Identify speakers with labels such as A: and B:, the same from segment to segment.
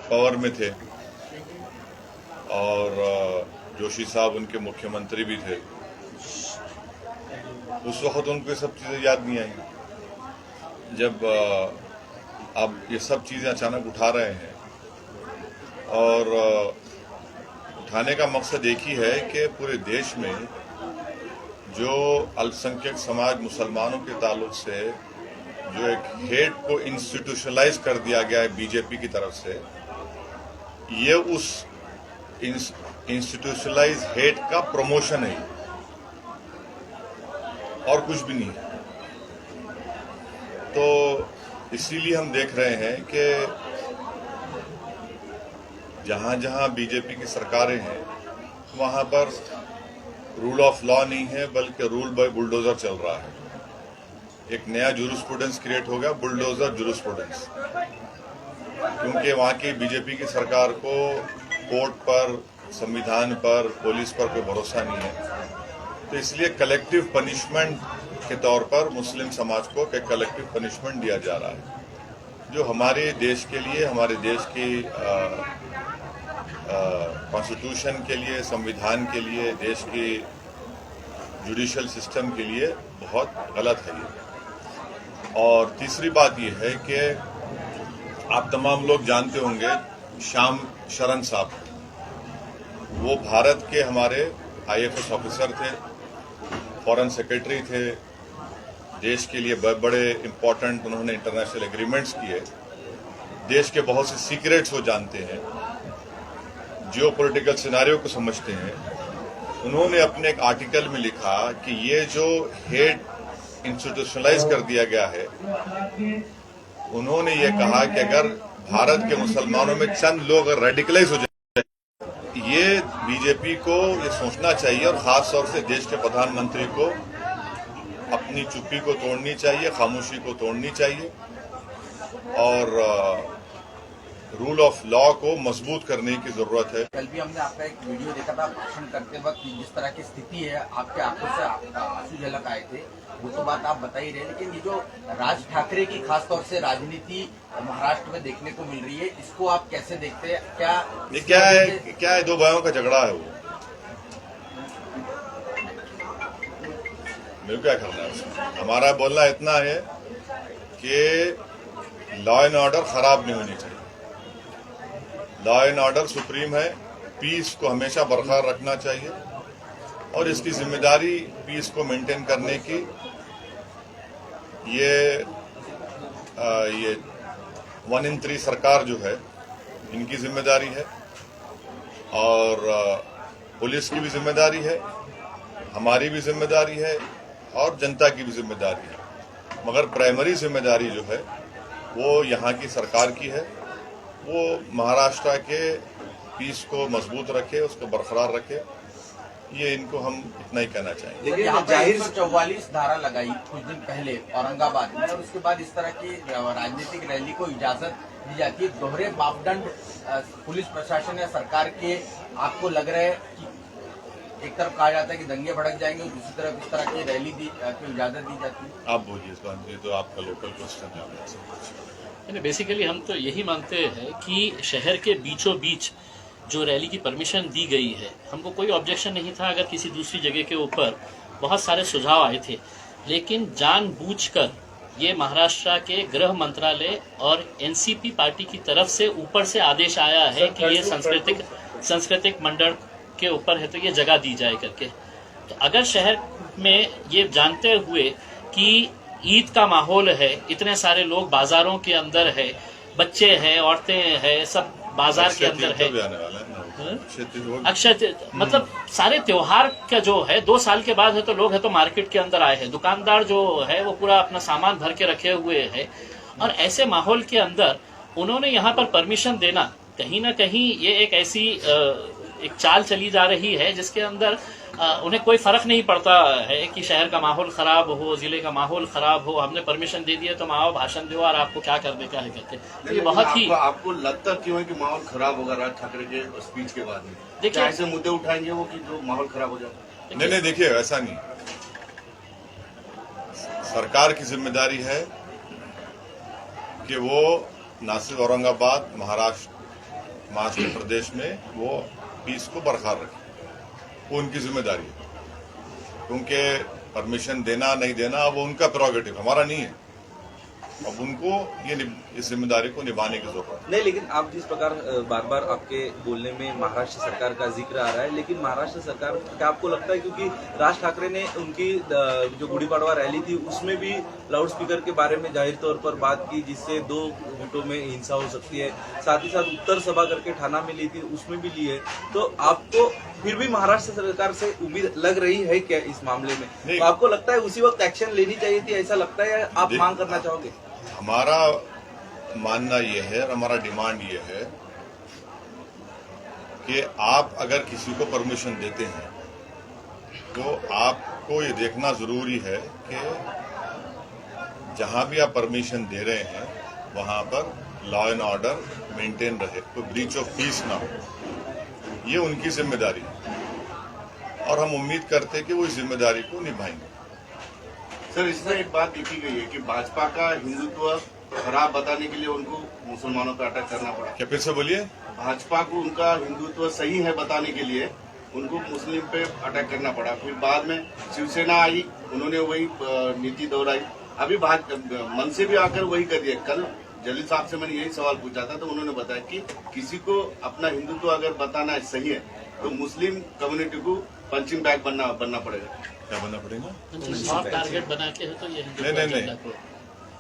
A: Power में थे और जोशी साहब उनके मुख्यमंत्री भी थे। उस वक्त उनको ये सब चीज़ें याद नहीं आई। जब अब ये सब चीज़ें अचानक उठा रहे हैं और उठाने का मकसद एक ही है कि पूरे देश में जो अल्पसंख्यक समाज मुसलमानों के ताल्लुक से जो एक हेट को इंस्टीट्यूशनलाइज कर दिया गया है बीजेपी की तरफ से, ये उस इंस्टीट्यूशनलाइज हेट का प्रमोशन है और कुछ भी नहीं है। तो इसीलिए हम देख रहे हैं कि जहां जहां बीजेपी की सरकारें हैं वहां पर रूल ऑफ लॉ नहीं है, बल्कि रूल बाय बुलडोजर चल रहा है। एक नया जूरिस्प्रूडेंस क्रिएट हो गया, बुलडोजर जूरिस्प्रूडेंस, क्योंकि वहां की बीजेपी की सरकार को कोर्ट पर, संविधान पर, पुलिस पर कोई भरोसा नहीं है। तो इसलिए कलेक्टिव पनिशमेंट के तौर पर मुस्लिम समाज को एक कलेक्टिव पनिशमेंट दिया जा रहा है, जो हमारे देश के लिए, हमारे देश की कॉन्स्टिट्यूशन के लिए, संविधान के लिए, देश की जुडिशियल सिस्टम के लिए बहुत गलत है ये। और तीसरी बात ये है कि आप तमाम लोग जानते होंगे श्याम शरण साहब, वो भारत के हमारे IAS ऑफिसर थे, फॉरेन सेक्रेटरी थे, देश के लिए बड़े इम्पोर्टेंट उन्होंने इंटरनेशनल एग्रीमेंट्स किए, देश के बहुत से सीक्रेट्स वो जानते हैं, जियो पॉलिटिकल सिनारियो को समझते हैं। उन्होंने अपने एक आर्टिकल में लिखा कि ये जो हेट इंस्टीट्यूशनलाइज कर दिया गया है, उन्होंने ये कहा कि अगर भारत के मुसलमानों में चंद लोग रेडिकलाइज हो जाए, ये बीजेपी को ये सोचना चाहिए और खास तौर से देश के प्रधानमंत्री को अपनी चुप्पी को तोड़नी चाहिए, खामोशी को तोड़नी चाहिए और रूल ऑफ लॉ को मजबूत करने की जरूरत है।
B: कल भी हमने आपका एक वीडियो देखा था, भाषण करते वक्त जिस तरह की स्थिति है, आपके आंखों से आंसू झलक आए थे, वो तो बात आप बता ही रहे, लेकिन ये जो राज ठाकरे की खासतौर से राजनीति महाराष्ट्र में देखने को मिल रही है, इसको आप कैसे देखते हैं?
A: क्या है, दो भाइयों का झगड़ा है, वो मेरे क्या करना है उसमें। हमारा बोलना इतना है कि लॉ एंड ऑर्डर खराब नहीं होनी चाहिए। लॉ एंड ऑर्डर सुप्रीम है, पीस को हमेशा बरकरार रखना चाहिए और इसकी जिम्मेदारी पीस को मेंटेन करने की ये 1 in 3 सरकार जो है, इनकी जिम्मेदारी है और पुलिस की भी जिम्मेदारी है, हमारी भी जिम्मेदारी है और जनता की भी जिम्मेदारी है। मगर प्राइमरी जिम्मेदारी जो है वो यहाँ की सरकार की है, वो महाराष्ट्र के पीस को मजबूत रखे, उसको बरकरार रखे। ये इनको हम इतना ही कहना चाहेंगे।
B: लेकिन यहाँ पे 144 धारा लगाई कुछ दिन पहले औरंगाबाद में, और उसके बाद इस तरह की राजनीतिक रैली को इजाजत दी जाती है। दोहरे मापदंड पुलिस प्रशासन या सरकार के आपको लग रहा है कि एक तरफ कहा जाता है कि दंगे भड़क जाएंगे और दूसरी तरफ इस तरह की रैली की इजाजत दी जाती है?
A: आप बोलिए इस बात, ये तो आपका लोकल क्वेश्चन है।
C: बेसिकली हम तो यही मानते हैं कि शहर के बीचों बीच जो रैली की परमिशन दी गई है, हमको कोई ऑब्जेक्शन नहीं था अगर किसी दूसरी जगह के ऊपर बहुत सारे सुझाव आए थे, लेकिन जानबूझकर ये महाराष्ट्र के गृह मंत्रालय और एनसीपी पार्टी की तरफ से ऊपर से आदेश आया है कि ये सांस्कृतिक मंडल के ऊपर है तो ये जगह दी जाए करके। तो अगर शहर में ये जानते हुए कि ईद का माहौल है, इतने सारे लोग बाजारों के अंदर है, बच्चे हैं, औरतें हैं, सब बाजार के अंदर है, अक्षय मतलब सारे त्योहार का जो है 2 साल के बाद है तो लोग है तो मार्केट के अंदर आए हैं, दुकानदार जो है वो पूरा अपना सामान भर के रखे हुए है, और ऐसे माहौल के अंदर उन्होंने यहाँ पर परमिशन देना, कहीं ना कहीं ये एक ऐसी एक चाल चली जा रही है जिसके अंदर उन्हें कोई फर्क नहीं पड़ता है कि शहर का माहौल खराब हो, जिले का माहौल खराब हो, हमने परमिशन दे दिया तो आओ भाषण दो और आपको क्या करने का है करके। तो ये बहुत ही
D: आपको लगता क्यों है कि माहौल खराब होगा राज ठाकरे के स्पीच के बाद में? देखिए ऐसे मुद्दे उठाएंगे वो कि जो माहौल खराब हो जाए।
A: नहीं, देखिए ऐसा नहीं, सरकार की जिम्मेदारी है कि वो न सिर्फ औरंगाबाद, महाराष्ट्र महाराष्ट्र प्रदेश में वो पीस को बरकरार रखे, वो उनकी जिम्मेदारी है। क्योंकि परमिशन देना नहीं देना वो उनका प्रोगेटिव, हमारा नहीं है। अब उनको इस जिम्मेदारी को निभाने की जरूरत
E: नहीं, लेकिन आप जिस प्रकार बार बार आपके बोलने में महाराष्ट्र सरकार का जिक्र आ रहा है, लेकिन महाराष्ट्र सरकार क्या आपको लगता है, क्योंकि राज ठाकरे ने उनकी जो गुड़ी पड़वा रैली थी उसमें भी लाउड स्पीकर के बारे में जाहिर तौर पर बात की, जिससे 2 गुटों में हिंसा हो सकती है। साथ ही साथ उत्तर सभा करके ठाना में ली थी, उसमें भी ली है। तो आपको फिर भी महाराष्ट्र सरकार से उम्मीद लग रही है क्या इस मामले में? तो आपको लगता है उसी वक्त एक्शन लेनी चाहिए थी, ऐसा लगता है, या आप मांग करना चाहोगे?
A: हमारा मानना यह है और हमारा डिमांड यह है कि आप अगर किसी को परमिशन देते हैं तो आपको ये देखना जरूरी है कि जहां भी आप परमिशन दे रहे हैं वहां पर लॉ एंड ऑर्डर मेंटेन रहे, कोई ब्रीच ऑफ पीस ना हो। ये उनकी जिम्मेदारी है और हम उम्मीद करते हैं कि वो इस जिम्मेदारी को निभाएंगे।
D: सर, इसमें एक बात लिखी गई है कि भाजपा का हिंदुत्व खराब बताने के लिए उनको मुसलमानों पर अटैक करना पड़ा।
A: क्या फिर से बोलिए?
D: भाजपा को उनका हिंदुत्व सही है बताने के लिए उनको मुस्लिम पे अटैक करना पड़ा। फिर बाद में शिवसेना आई, उन्होंने वही नीति दोहराई। अभी मन से भी आकर वही कर दिया। कल जलील साहब से मैंने यही सवाल पूछा था, तो उन्होंने बताया कि किसी को अपना हिंदुत्व अगर बताना सही है तो मुस्लिम कम्युनिटी को पंचिंग बैग बनना पड़ेगा।
A: क्या बनना पड़ेगा?
C: सॉफ्ट टारगेट बना के है तो ये
A: नहीं,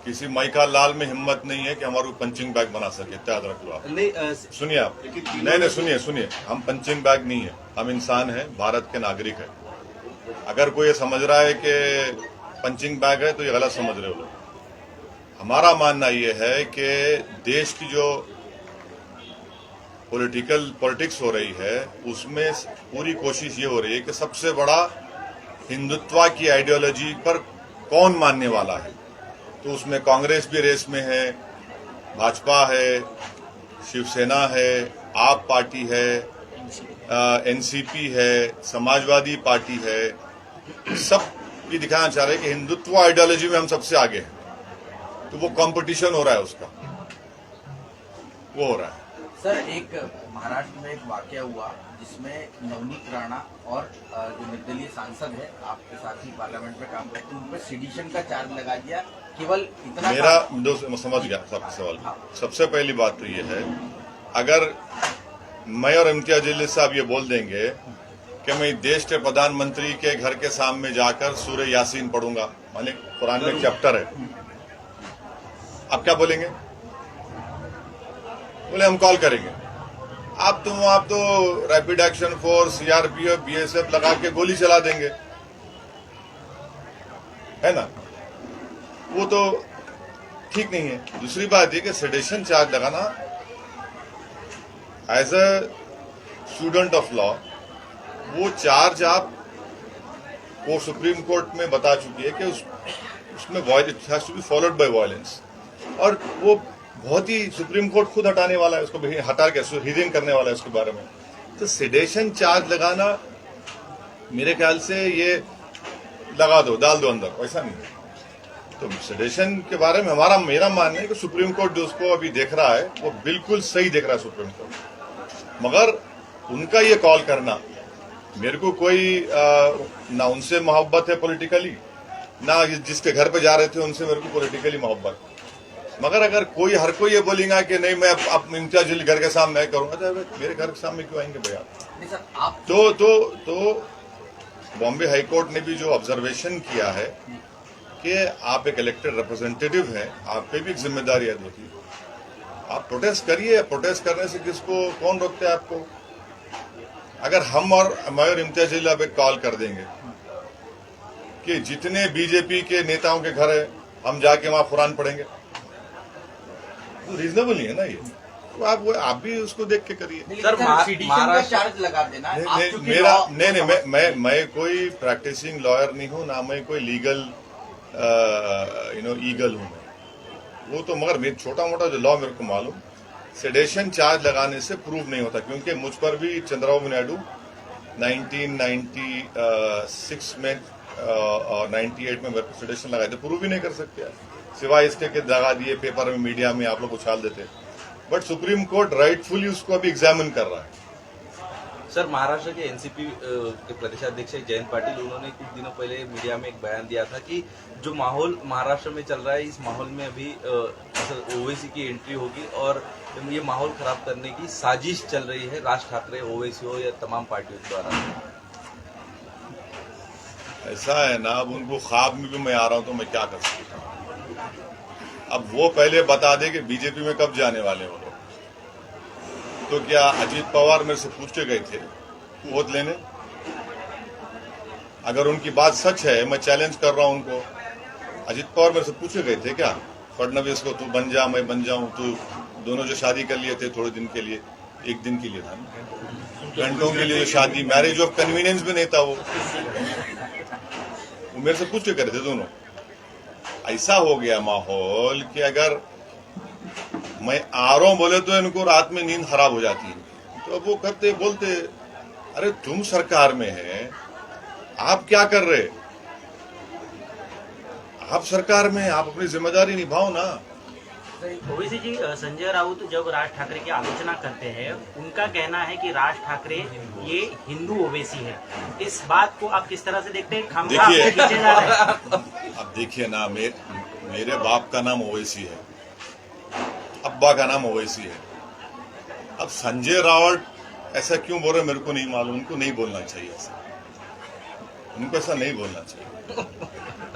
A: किसी माइका लाल में हिम्मत नहीं है कि हमारे पंचिंग बैग बना सके। याद रख लो आप।
E: नहीं,
A: सुनिए आप, नहीं, सुनिए, हम पंचिंग बैग नहीं है, हम इंसान हैं, भारत के नागरिक हैं। अगर कोई ये समझ रहा है कि पंचिंग बैग है तो ये गलत समझ रहे हो लोग। हमारा मानना ये है कि देश की जो पॉलिटिक्स हो रही है उसमें पूरी कोशिश ये हो रही है कि सबसे बड़ा हिंदुत्व की आइडियोलॉजी पर कौन मानने वाला है। तो उसमें कांग्रेस भी रेस में है, भाजपा है, शिवसेना है, आप पार्टी है, एनसीपी है, समाजवादी पार्टी है। सब ये दिखाना चाह रहे हैं कि हिंदुत्व आइडियोलॉजी में हम सबसे आगे हैं। तो वो कंपटीशन हो रहा है, उसका वो हो रहा है।
B: सर, एक महाराष्ट्र में एक वाकया हुआ जिसमें नवनीत राणा और जो निर्दलीय सांसद है, आपके साथ ही पार्लियामेंट में काम करते हैं, उन पर सेडिशन का चार्ज लगा दिया। केवल इतना
A: मेरा समझ गया सबका सवाल। सबसे पहली बात तो ये है, अगर मैं और इम्तियाज जलील साहब ये बोल देंगे कि मैं देश के प्रधानमंत्री के घर के सामने जाकर सूरह यासीन पढ़ूंगा, माने कुरान में एक चैप्टर है, आप क्या बोलेंगे? बोले हम कॉल करेंगे। आप तो rapid action force, CRPF, BSF लगा के गोली चला देंगे, है ना? वो तो ठीक नहीं है। दूसरी बात ये कि सेडेशन चार्ज लगाना as a student of law, वो चार्ज आप वो सुप्रीम कोर्ट में बता चुकी है कि उसमें it has to be followed by violence, और वो बहुत ही सुप्रीम कोर्ट खुद हटाने वाला है, उसको हटा के हियरिंग करने वाला है उसके बारे में। तो सेडेशन चार्ज लगाना मेरे ख्याल से ये लगा दो, डाल दो अंदर, वैसा नहीं। तो सेडेशन के बारे में मेरा मानना है कि सुप्रीम कोर्ट जो उसको अभी देख रहा है वो बिल्कुल सही देख रहा है सुप्रीम कोर्ट। मगर उनका ये कॉल करना, मेरे को कोई ना उनसे मोहब्बत है पॉलिटिकली, ना जिसके घर पे जा रहे थे उनसे मेरे को पॉलिटिकली मोहब्बत। मगर अगर हर कोई ये बोलेगा कि नहीं मैं अब इम्तियाज जलील घर के सामने करूंगा, तो मेरे घर के सामने क्यों आएंगे भैया? तो बॉम्बे हाई कोर्ट ने भी जो ऑब्जर्वेशन किया है कि आप एक इलेक्टेड रिप्रेजेंटेटिव हैं, आप पे भी एक जिम्मेदारी होती है। आप प्रोटेस्ट करिए, प्रोटेस्ट करने से कौन रोकते हैं आपको? अगर हम और इम्तियाज जलील अब एक कॉल कर देंगे कि जितने बीजेपी के नेताओं के घर है हम जाके वहां कुरान पढ़ेंगे, तो रीजनेबल नहीं है ना ये। तो आप भी उसको देख के करिए।
B: सर, महाराष्ट्र चार्ज लगा देना
A: मैं कोई प्रैक्टिसिंग लॉयर नहीं हूं, ना मैं कोई लीगल ईगल हूं मैं। वो तो मगर मेरे छोटा मोटा जो लॉ मेरे को मालूम, सेडेशन चार्ज लगाने से प्रूव नहीं होता, क्योंकि मुझ पर भी चंद्रबाबू नायडू 1996 में और 98 में मेरे को सेडेशन लगाए थे, प्रूव ही नहीं कर सकते यार, सिवाय इसके कि दगा दिए पेपर में, मीडिया में आप लोग उछाल देते। बट सुप्रीम कोर्ट राइटफुली उसको अभी एग्जामिन कर रहा है।
E: सर, महाराष्ट्र के एनसीपी के प्रदेशाध्यक्ष जयंत पाटिल, उन्होंने कुछ दिनों पहले मीडिया में एक बयान दिया था कि जो माहौल महाराष्ट्र में चल रहा है, इस माहौल में अभी ओवैसी की एंट्री होगी और ये माहौल खराब करने की साजिश चल रही है राज ठाकरे, ओवैसी हो या तमाम पार्टियों द्वारा।
A: ऐसा है ना, अब उनको ख्वाब में भी मैं आ रहा हूं तो मैं क्या कर सकता हूं। अब वो पहले बता दे कि बीजेपी में कब जाने वाले हो लोग। तो क्या अजीत पवार मेरे से पूछ के गए थे वोट लेने? अगर उनकी बात सच है, मैं चैलेंज कर रहा हूं उनको, अजीत पवार मेरे से पूछ के गए थे क्या फडणवीस को, तू बन जा मैं बन जाऊं, तू दोनों जो शादी कर लिए थे थोड़े दिन के लिए, एक दिन के लिए था ना, घंटों के लिए शादी, मैरिज ऑफ कन्वीनियंस भी नहीं था वो मेरे से पूछ के करे थे दोनों। ऐसा हो गया माहौल कि अगर मैं आ रहा हूं बोले तो इनको रात में नींद खराब हो जाती है। तो अब वो करते बोलते, अरे तुम सरकार में है, आप क्या कर रहे? आप सरकार में, आप अपनी जिम्मेदारी निभाओ ना।
F: ओवैसी जी, संजय राउत जब राज ठाकरे की आलोचना करते हैं, उनका कहना है कि राज ठाकरे ये हिंदू ओवैसी है। इस बात को आप किस तरह से देखते हैं? खामखा
A: देखिए,
F: खींचे जा रहे हैं।
A: अब देखिए ना, मेरे बाप का नाम ओवैसी है, अब्बा का नाम ओवैसी है। अब संजय राउत ऐसा क्यों बोल रहे मेरे को नहीं मालूम। उनको नहीं बोलना चाहिए ऐसा, उनको ऐसा नहीं बोलना चाहिए।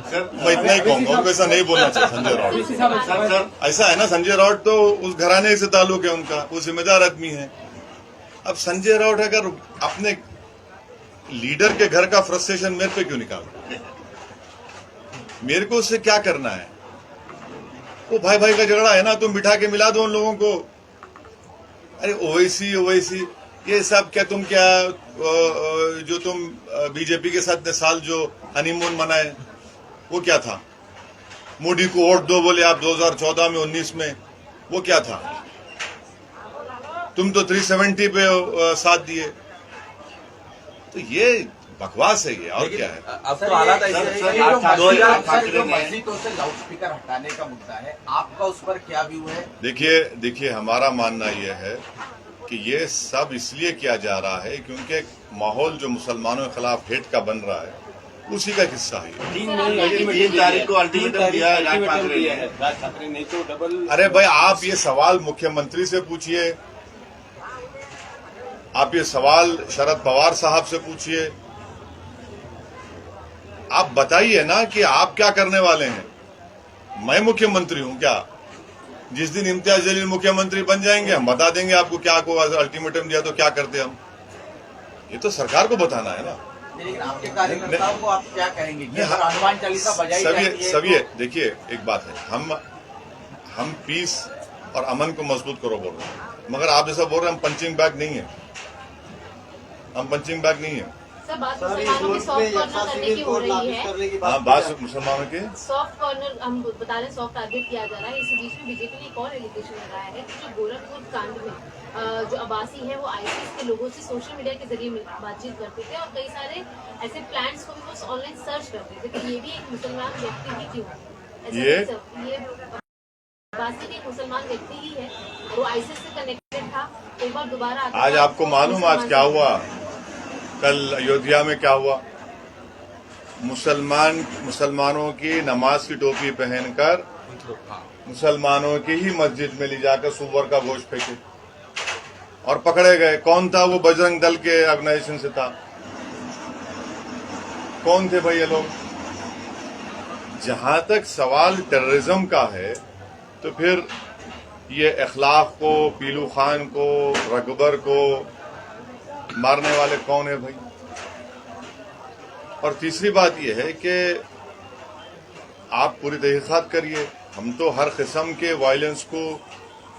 A: मैं इतना ही कहूंगा, उनको ऐसा नहीं बोलना चाहिए संजय राउत। ऐसा है ना, संजय राउत तो उस घराने से ताल्लुक है उनका, वो जिम्मेदार आदमी है। अब संजय राउत अगर अपने लीडर के घर का फ्रस्ट्रेशन मेरे पे क्यों निकाल, मेरे को उससे क्या करना है? वो भाई भाई का झगड़ा है ना, तुम बिठा के मिला दो उन लोगों को। अरे ओवैसी ओवैसी ये सब क्या, तुम क्या जो तुम बीजेपी के साथ साल जो हनीमून मनाए वो क्या था? मोदी को वोट दो बोले आप 2014 में 19 में, वो क्या था? तुम तो 370 पे साथ दिए। तो ये बकवास है ये, और क्या है?
E: अब तो हालात ऐसे हैं कि
B: जो मस्जिदों से लाउडस्पीकर हटाने का मुद्दा है, आपका उस पर क्या व्यू है?
A: देखिए हमारा मानना यह है कि ये सब इसलिए किया जा रहा है क्योंकि माहौल जो मुसलमानों के खिलाफ हेट का बन रहा है उसी का किस्सा है।
D: 3 तारीख को अल्टीमेटम दिया है राज ठाकरे ने, तो डबल।
A: अरे भाई, आप ये सवाल मुख्यमंत्री से पूछिए, आप ये सवाल शरद पवार साहब से पूछिए। आप बताइए ना कि आप क्या करने वाले हैं। मैं मुख्यमंत्री हूं क्या? जिस दिन इम्तियाज जलील मुख्यमंत्री बन जाएंगे हम बता देंगे आपको क्या को अल्टीमेटम दिया तो क्या करते हम। ये तो सरकार को बताना है ना।
B: लेकिन आपके कार्यकर्ताओं को आप क्या कहेंगे कि अगर हनुमान चालीसा बजाई जाती है
A: सभी देखिए, एक बात है, हम पीस और अमन को मजबूत करो बोल रहे हैं, मगर आप जैसा बोल रहे हैं हम पंचिंग बैग नहीं है, हम पंचिंग बैग नहीं है।
G: सर, बात मुसलमानों की सॉफ्ट कॉर्नर करने की हो रही है।
A: हाँ, बात मुसलमानों के
G: सॉफ्ट कॉर्नर हम बता रहे हैं, सॉफ्ट टारगेट किया जा रहा है। इसी बीच में बीजेपी ने एक और एलिगेशन लगाया है कि जो गोरखपुर कांड में जो अब्बासी है वो आईसीस के लोगों से सोशल मीडिया के जरिए बातचीत करते थे और कई सारे ऐसे प्लान्स को भी वो ऑनलाइन सर्च करते थे। तो ये भी एक मुसलमान व्यक्ति ही क्यों? ये अब्बासी भी एक मुसलमान व्यक्ति ही है, वो आईसीस से कनेक्टेड था। एक बार दोबारा
A: आज आपको मालूम आज क्या हुआ? कल अयोध्या में क्या हुआ? मुसलमानों की नमाज की टोपी पहनकर मुसलमानों की ही मस्जिद में ले जाकर सुअर का गोश्त फेंके और पकड़े गए। कौन था वो? बजरंग दल के ऑर्गेनाइजेशन से था। कौन थे भाई ये लोग? जहां तक सवाल टेररिज्म का है तो फिर ये इखलाक को, पीलू खान को, रकबर को मारने वाले कौन है भाई? और तीसरी बात यह है कि आप पूरी तहकीकात करिए। हम तो हर किस्म के वायलेंस को,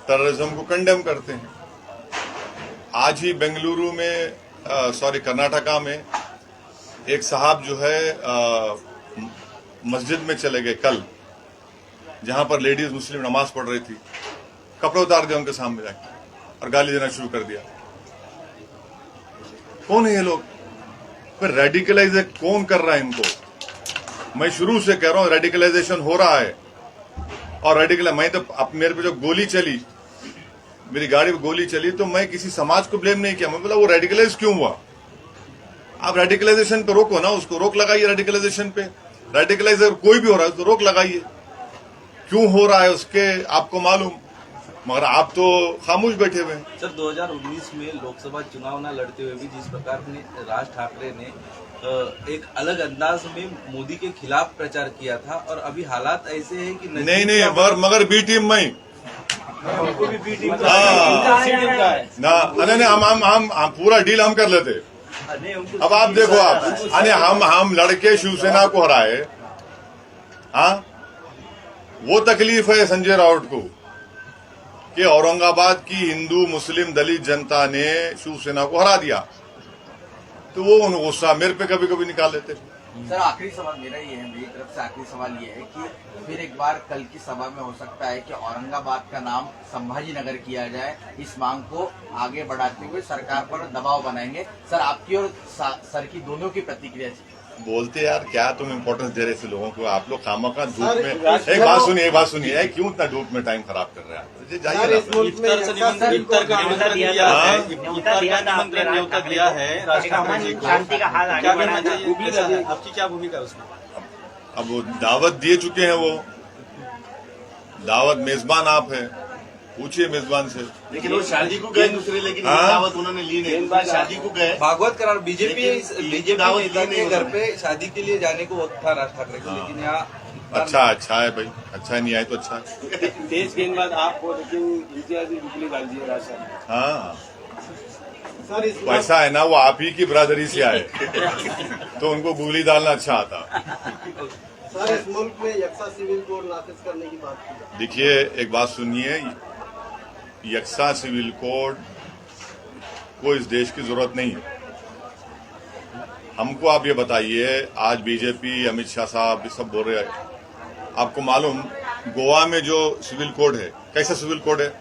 A: टेररिज्म को कंडेम करते हैं। आज ही बेंगलुरु में कर्नाटका में एक साहब जो है मस्जिद में चले गए कल, जहां पर लेडीज मुस्लिम नमाज पढ़ रही थी, कपड़े उतार दिया उनके सामने जाकर और गाली देना शुरू कर दिया। कौन है ये लोग? फिर रेडिकलाइज कौन कर रहा है इनको? मैं शुरू से कह रहा हूं रेडिकलाइजेशन हो रहा है। और मैं तो अब मेरे पे जो गोली चली मेरी गाड़ी पे गोली चली तो मैं किसी समाज को ब्लेम नहीं किया, मैं बोला वो रेडिकलाइज क्यों हुआ। आप रेडिकलाइजेशन पे रोको ना, उसको रोक लगाइए रेडिकलाइजेशन पे। रेडिकलाइज अगर कोई भी हो रहा है तो रोक लगाइए, क्यों हो रहा है उसके आपको मालूम, मगर आप तो खामोश बैठे हुए हैं।
E: सर 2019 में लोकसभा चुनाव न लड़ते हुए भी जिस प्रकार ने राज ठाकरे ने एक अलग अंदाज में मोदी के खिलाफ प्रचार किया था, और अभी हालात ऐसे हैं कि
A: नहीं मगर बी टीम में
E: हमको भी बी टीम
A: ना, नहीं हम पूरा डील हम कर लेते। अब आप देखो, आप हम लड़के शिवसेना को हराए, हाँ वो तकलीफ है संजय राउत को कि औरंगाबाद की हिंदू मुस्लिम दलित जनता ने शिवसेना को हरा दिया, तो वो गुस्सा मेरे पे कभी कभी निकाल लेते।
B: सर आखिरी सवाल मेरा ये है, मेरी तरफ से आखिरी सवाल ये है कि फिर एक बार कल की सभा में हो सकता है कि औरंगाबाद का नाम संभाजी नगर किया जाए, इस मांग को आगे बढ़ाते हुए सरकार पर दबाव बनाएंगे। सर आपकी और सर की दोनों की प्रतिक्रिया थी।
A: बोलते यार क्या तुम इम्पोर्टेंस दे रहे थे लोगों को, आप लोग खामखा धूप में। एक बात सुनिए, क्यों इतना धूप में टाइम खराब कर रहे हैं आप? जाइए
F: शांति का हाल आगे बढ़ाना चाहिए,
H: आपकी क्या भूमिका है उसमें?
A: अब वो दावत दिए चुके हैं, वो दावत मेजबान आप हैं, पूछिए मेजबान से।
D: लेकिन वो शादी को गए दूसरे, लेकिन दावत उन्होंने ली नहीं, शादी को गए।
E: भागवत करार बीजेपी दावत के घर पे शादी के लिए जाने को वक्त था राज ठाकरे को, लेकिन यहाँ
A: अच्छा है भाई, अच्छा नहीं आए तो अच्छा है।
H: तेज गेंदबाज आप हो, लेकिन इम्तियाजी बिजली डाल दिए राज।
A: हाँ वैसा है ना, वो आप ही की बिरादरी से आए तो उनको गोली डालना अच्छा आता।
I: सर इस मुल्क में यक्सा सिविल कोड नाफिज करने की बात की।
A: देखिए एक बात सुनिए, यक्सा सिविल कोड को इस देश की जरूरत नहीं है। हमको आप ये बताइए, आज बीजेपी अमित शाह साहब ये सब बोल रहे हैं, आपको मालूम गोवा में जो सिविल कोड है कैसा सिविल कोड है?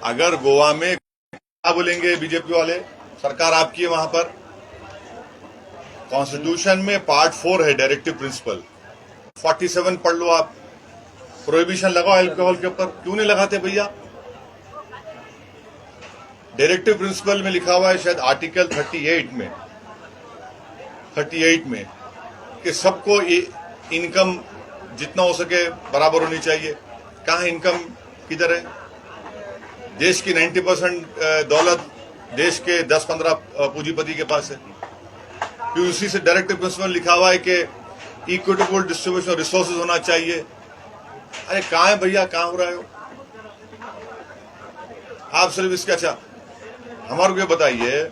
A: अगर गोवा में क्या बोलेंगे बीजेपी वाले, सरकार आपकी है वहां पर, कॉन्स्टिट्यूशन में पार्ट 4 है डायरेक्टिव प्रिंसिपल, 47 पढ़ लो आप, प्रोहिबिशन लगाओ अल्कोहल के ऊपर, क्यों नहीं लगाते भैया? डायरेक्टिव प्रिंसिपल में लिखा हुआ है शायद आर्टिकल 38 में कि सबको इनकम जितना हो सके बराबर होनी चाहिए। कहाँ इनकम किधर है? देश की 90% दौलत देश के 10-15 पूंजीपति के पास है। फिर उसी से डायरेक्टिव प्रिंसिपल लिखा हुआ है कि इक्विटेबल डिस्ट्रीब्यूशन ऑफ रिसोर्सेज होना चाहिए। अरे कहाँ है भैया, कहाँ हो रहा है? आप सिर्फ इसके अच्छा हमारे को ये बताइए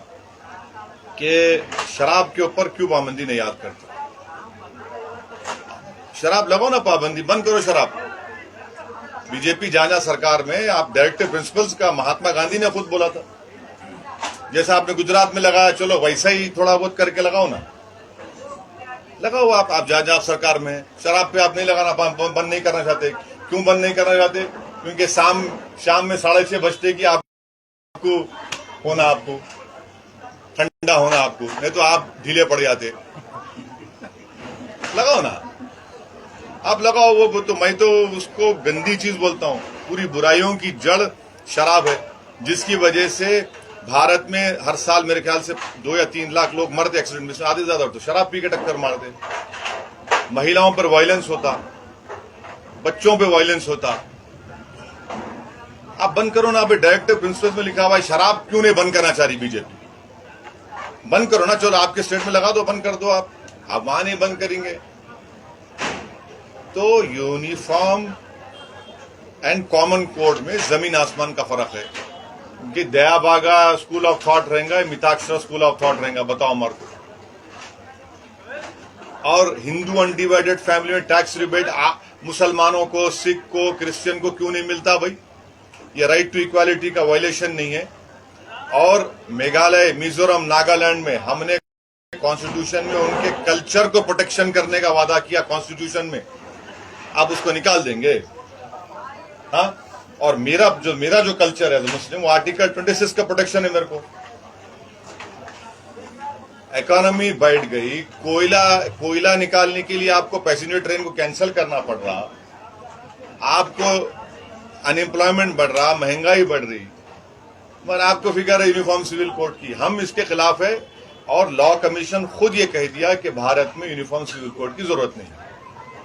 A: कि शराब के ऊपर क्यों पाबंदी नहीं याद करते? शराब लगाओ ना पाबंदी, बंद करो शराब। बीजेपी जहां सरकार में आप डायरेक्टिव प्रिंसिपल्स का महात्मा गांधी ने खुद बोला था, जैसा आपने गुजरात में लगाया, चलो वैसा ही थोड़ा बहुत करके लगाओ ना, लगाओ आप जहां सरकार में। शराब पे आप नहीं लगाना, बंद नहीं करना चाहते। क्यों बंद नहीं करना चाहते? क्योंकि शाम में 6:30 बजते कि आपको होना, आपको ठंडा होना, आपको नहीं तो आप ढीले पड़ जाते। लगाओ ना, आप लगाओ। वो तो मैं तो उसको गंदी चीज बोलता हूं। पूरी बुराइयों की जड़ शराब है, जिसकी वजह से भारत में हर साल मेरे ख्याल से 2 या 3 लाख लोग मरते एक्सीडेंट में, आधे ज्यादा तो शराब पी के टक्कर मारते। महिलाओं पर वायलेंस होता, बच्चों पे वायलेंस होता। आप बंद करो ना। अभी डायरेक्टिव प्रिंसिपल में लिखा हुआ है, शराब क्यों नहीं बंद करना चाह रही बीजेपी? बंद करो ना, चलो आपके स्टेट में लगा दो, बंद कर दो। आप वहां नहीं बंद करेंगे तो यूनिफॉर्म एंड कॉमन कोड में जमीन आसमान का फर्क है कि दयाबागा स्कूल ऑफ थॉट रहेगा, मिताक्षरा स्कूल ऑफ थॉट रहेगा, बताओ हमारे को। और हिंदू अनडिवाइडेड फैमिली में टैक्स रिबेट मुसलमानों को, सिख को, क्रिश्चियन को क्यों नहीं मिलता भाई? ये राइट टू इक्वालिटी का वायलेशन नहीं है। और मेघालय, मिजोरम, नागालैंड में हमने कॉन्स्टिट्यूशन में उनके कल्चर को प्रोटेक्शन करने का वादा किया कॉन्स्टिट्यूशन में, आप उसको निकाल देंगे? हाँ, और मेरा जो कल्चर है मुस्लिम, वो आर्टिकल 26 का प्रोटेक्शन है मेरे को। इकोनॉमी बढ़ गई, कोयला निकालने के लिए आपको पैसेंजर ट्रेन को कैंसिल करना पड़ रहा, आपको अनएम्प्लॉयमेंट बढ़ रहा, महंगाई बढ़ रही, मगर आपको फिक्र है यूनिफॉर्म सिविल कोड की। हम इसके खिलाफ है और लॉ कमीशन खुद ये कह दिया कि भारत में यूनिफॉर्म सिविल कोड की जरूरत नहीं।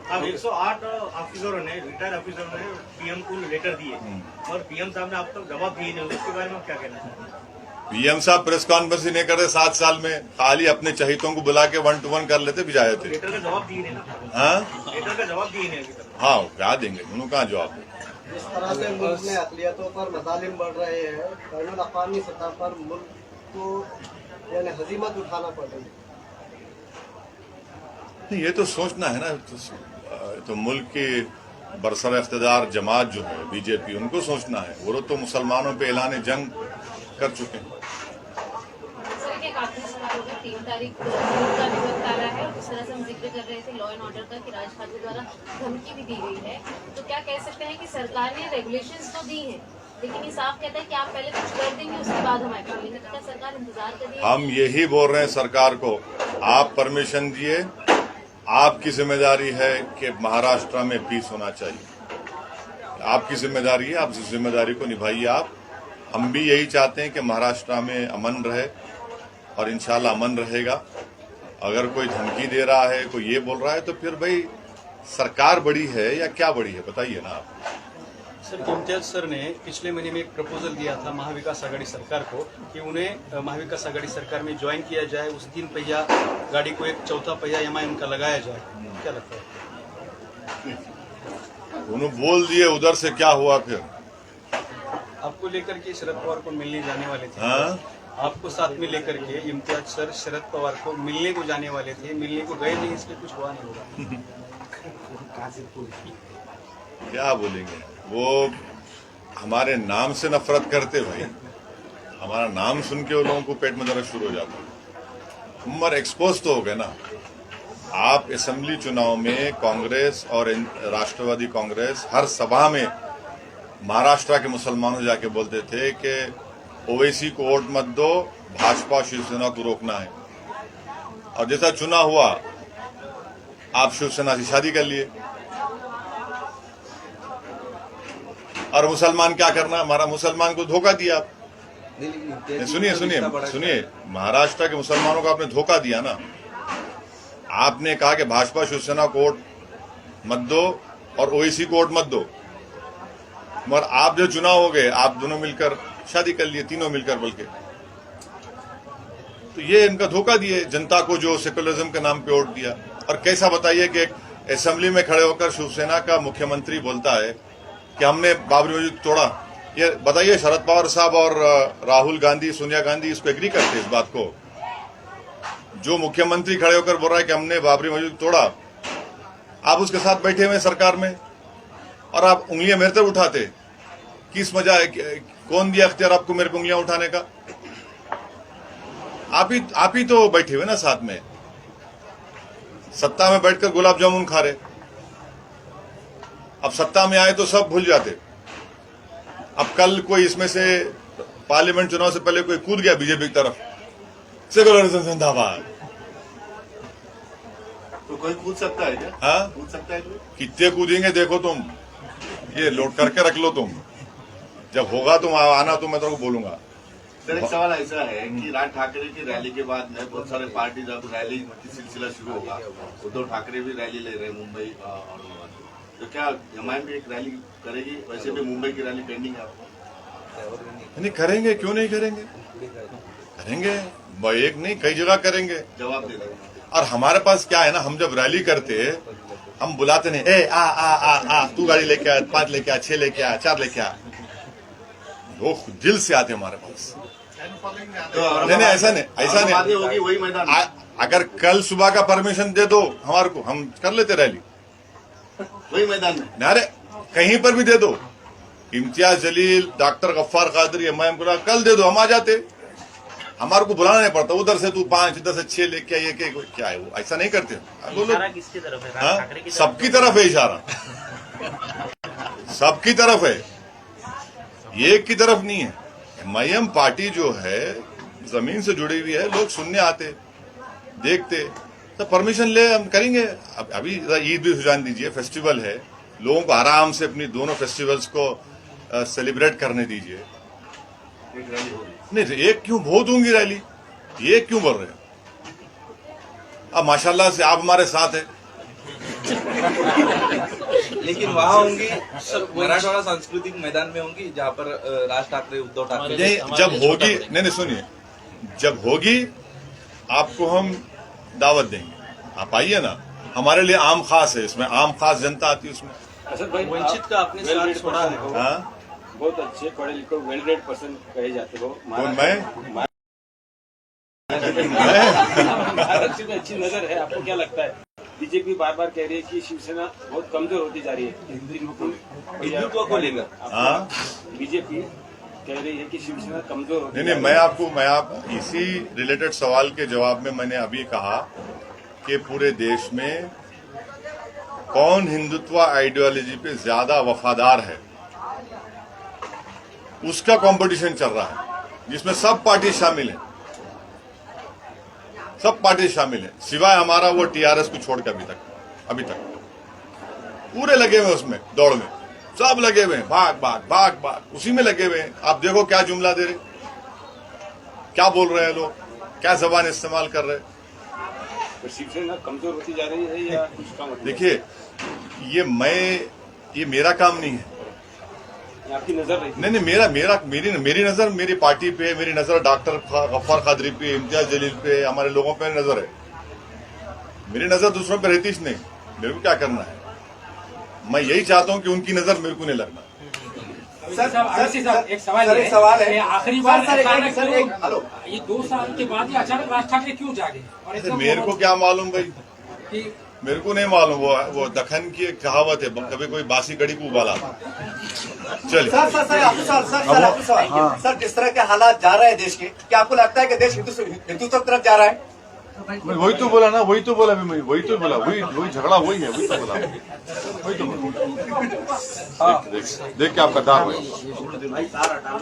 J: अब 108 ऑफिसरों ने, रिटायर्ड ऑफिसरों ने पीएम को लेटर दिए और पीएम साहब ने अब तक जवाब दिए नहीं, उसके बारे में आप क्या कहना चाहते हैं?
A: पीएम साहब प्रेस कॉन्फ्रेंस ही नहीं कर रहे 7 साल में, खाली अपने चहितों को बुला के 1-to-1 कर लेते भी जाए थे।
J: लेटर का जवाब दिए नहीं ना।
A: हाँ
J: लेटर का जवाब दिए नहीं अभी तक।
A: हाँ, क्या देंगे, उन्होंने कहाँ जवाब दें।
I: जिस तरह से मुल्क में अक़लियतों पर मज़ालिम बढ़ रहे हैं, बैनुल अक़वामी सतह पर मुल्क को यानी हज़ीमत उठाना पड़ रही है।
A: नहीं, ये तो सोचना है ना, तो मुल्क की बरसर इख्तिदार जमात जो है बीजेपी, उनको सोचना है। वो तो मुसलमानों पे ऐलान जंग कर चुके हैं।
G: सर, एक आखिरी सवाल होगा, 3 तारीख का भी वक्त आ रहा है और जिस तरह से हम जिक्र कर रहे थे लॉ एंड ऑर्डर का कि राज ठाकरे द्वारा धमकी भी दी गई है, तो क्या कह सकते हैं कि सरकार ने रेगुलेशंस तो दी हैं लेकिन ये साफ कहता है कि आप पहले कुछ कर देंगे उसके बाद हम एक्शन लेंगे, तो क्या सरकार इंतजार कर रही है?
A: हम यही बोल रहे हैं सरकार को, आप परमिशन दिए, आपकी जिम्मेदारी है कि महाराष्ट्र में पीस होना चाहिए, आपकी जिम्मेदारी है, आप इस जिम्मेदारी को निभाइए। आप, हम भी यही चाहते हैं कि महाराष्ट्र में अमन रहे और इंशाल्लाह अमन रहेगा। अगर कोई धमकी दे रहा है, कोई ये बोल रहा है, तो फिर भाई सरकार बड़ी है या क्या बड़ी है, बताइए ना आप।
K: सर, इम्तियाज सर ने पिछले महीने में एक प्रपोजल दिया था महाविकास आघाड़ी सरकार को कि उन्हें महाविकास आघाड़ी सरकार में ज्वाइन किया जाए, उस 3 पहिया गाड़ी को एक चौथा पहिया एमआईएम का लगाया जाए। क्या लगता है?
A: उन्होंने बोल दिए, उधर से क्या हुआ फिर?
K: आपको लेकर के शरद पवार को मिलने जाने वाले थे।
A: हाँ?
K: आपको साथ में लेकर के इम्तियाज सर शरद पवार को मिलने को जाने वाले थे, मिलने को गए नहीं, इसलिए कुछ हुआ नहीं होगा।
A: क्या बोलेंगे, वो हमारे नाम से नफरत करते भाई, हमारा नाम सुन के वो लोगों को पेट में दर्द शुरू हो जाता है। मगर एक्सपोज तो हो गए ना। आप असेंबली चुनाव में कांग्रेस और राष्ट्रवादी कांग्रेस हर सभा में महाराष्ट्र के मुसलमानों जाके बोलते थे कि ओवैसी को वोट मत दो, भाजपा शिवसेना को रोकना है। और जैसा चुनाव हुआ, आप शिवसेना से शादी कर लिए। और मुसलमान क्या करना, हमारा मुसलमान को धोखा दिया आप। सुनिए, महाराष्ट्र के मुसलमानों को आपने धोखा दिया ना। आपने कहा कि भाजपा शिवसेना को वोट मत दो और ओवैसी को वोट मत दो, मगर आप जो चुनाव हो गए, आप दोनों मिलकर शादी कर लिए, तीनों मिलकर बल्कि। तो ये इनका धोखा दिए जनता को, जो सेकुलरिज्म के नाम पे वोट दिया। और कैसा बताइए कि असेंबली में खड़े होकर शिवसेना का मुख्यमंत्री बोलता है कि हमने बाबरी मस्जिद तोड़ा। ये बताइए, शरद पवार साहब और राहुल गांधी, सोनिया गांधी इसको एग्री करते हैं इस बात को? जो मुख्यमंत्री खड़े होकर बोल रहा है कि हमने बाबरी मस्जिद तोड़ा, आप उसके साथ बैठे हुए सरकार में और आप उंगलियां मेरे तरफ उठाते, किस मजा है? कौन दिया अख्तियार आपको मेरे पे उंगलियां उठाने का? आप ही तो बैठे हुए ना साथ में, सत्ता में बैठकर गुलाब जामुन खा रहे। अब सत्ता में आए तो सब भूल जाते। अब कल कोई इसमें से पार्लियामेंट चुनाव से पहले कोई कूद गया बीजेपी की तरफ, सेकुलरिज्म जिंदाबाद।
D: तो कोई कूद सकता है क्या?
A: हाँ,
D: कूद सकता है कोई?
A: कितने कूदेंगे देखो तुम, ये लोड करके रख लो तुम, जब होगा तुम आना तो मैं तुमको बोलूंगा।
D: सर, एक सवाल ऐसा है कि राज ठाकरे की रैली के बाद में बहुत सारे पार्टी जब रैली की सिलसिला शुरू होगा, उद्धव ठाकरे भी रैली ले रहे हैं मुंबई औरंगाबाद, तो क्या एमआईएम भी एक रैली करेगी? वैसे भी मुंबई की रैली पेंडिंग है आपको।
A: नहीं करेंगे, क्यों नहीं करेंगे? करेंगे, एक नहीं कई जगह करेंगे।
D: जवाब दे देंगे।
A: और हमारे पास क्या है ना, हम जब रैली करते हम बुलाते नहीं, ए आ आ आ आ तू गाड़ी लेके आ, 5 लेके आ, 6 लेके आ, 4 लेके आ। लोग दिल से आते हमारे पास। नहीं, ऐसा नहीं
D: होगी वही मैदान।
A: अगर कल सुबह का परमिशन दे दो हमारे को, हम कर लेते रैली
D: वही मैदान में।
A: अरे कहीं पर भी दे दो, इम्तियाज जलील, डॉक्टर गफ्फार कादरी, एमआईएम को कल दे दो, हम आ जाते। हमारे को बुलाना नहीं पड़ता, उधर से तू 5, इधर से 6 लेके आइए, क्या है वो, ऐसा नहीं करते।
F: इशारा किसकी तरफ है? राज ठाकरे की तरफ?
A: सबकी तरफ है इशारा, सबकी तरफ है, एक की तरफ नहीं है। एमआईएम पार्टी जो है जमीन से जुड़ी हुई है, लोग सुनने आते, देखते, तो परमिशन ले हम करेंगे। अभी ईद भी सुझान दीजिए, फेस्टिवल है, लोगों को आराम से अपनी दोनों फेस्टिवल्स को सेलिब्रेट करने दीजिए। नहीं तो एक क्यों बहुत होंगी रैली, ये क्यों बोल रहे हैं? अब माशाल्लाह से आप हमारे साथ हैं।
E: लेकिन वहाँ होंगी मराठवाड़ा सांस्कृतिक मैदान में होंगी जहाँ पर राज ठाकरे उद्धव ठाकरे
A: नहीं, जब होगी, नहीं सुनिए, जब होगी आपको हम दावत देंगे, आप आइए ना। हमारे लिए आम खास है, इसमें आम खास जनता आती है उसमें।
H: असद भाई,
K: वंचित का आपने साथ छोड़ा है।
A: हाँ,
H: बहुत अच्छे पढ़े लिखे वेल रेड पर्सन कहे जाते हो।
A: कौन मैं?
H: महाराष्ट्र में अच्छी नजर है, आपको क्या लगता है? बीजेपी बार बार कह रही है कि शिवसेना बहुत कमजोर होती जा रही है
E: हिंदुत्व को लेकर।
A: हाँ,
H: बीजेपी कह रही है कि शिवसेना कमजोर होती
A: नहीं, मैं आप इसी रिलेटेड सवाल के जवाब में मैंने अभी कहा कि पूरे देश में कौन हिंदुत्व आइडियोलॉजी पे ज्यादा वफादार है, उसका कंपटीशन चल रहा है, जिसमें सब पार्टी शामिल है, सब पार्टी शामिल है, सिवाय हमारा वो टीआरएस को छोड़ के अभी तक पूरे लगे हुए उसमें, दौड़ में सब लगे हुए हैं, भाग उसी में लगे हुए हैं। आप देखो क्या जुमला दे रहे, क्या बोल रहे हैं लोग, क्या जबान इस्तेमाल कर रहे हैं।
H: तो शिवसेना कमजोर होती जा रही है या कुछ कम होती
A: देखिए, ये मेरा काम नहीं है।
H: है? आपकी नजर रही
A: नहीं, मेरी नजर मेरी पार्टी पे, मेरी नजर डॉक्टर गफ्फार कादरी पे, इम्तियाज जलील पे, हमारे लोगों पे नजर है। मेरी नजर दूसरों पे रहती नहीं। मेरे को क्या करना है? मैं यही चाहता हूं कि उनकी नजर मेरे को नहीं लगना।
L: एक सवाल है। आखिरी बार ये 2 साल के बाद ही अचानक राज ठाकरे क्यों जागे? और
A: मेरे को क्या मालूम भाई, मेरे को नहीं मालूम। वो दखन की एक कहावत है, कभी कोई बासी कड़ी को उबाला। चलिए
I: सर, जिस तरह के हालात जा रहे हैं देश के, क्या आपको लगता है कि देश हिंदुत्व की तरफ जा रहा है?
A: मैं वही तो बोला ना, वही तो बोला वही झगड़ा वही है, वही तो बोला। देख के आपका दाग भाई।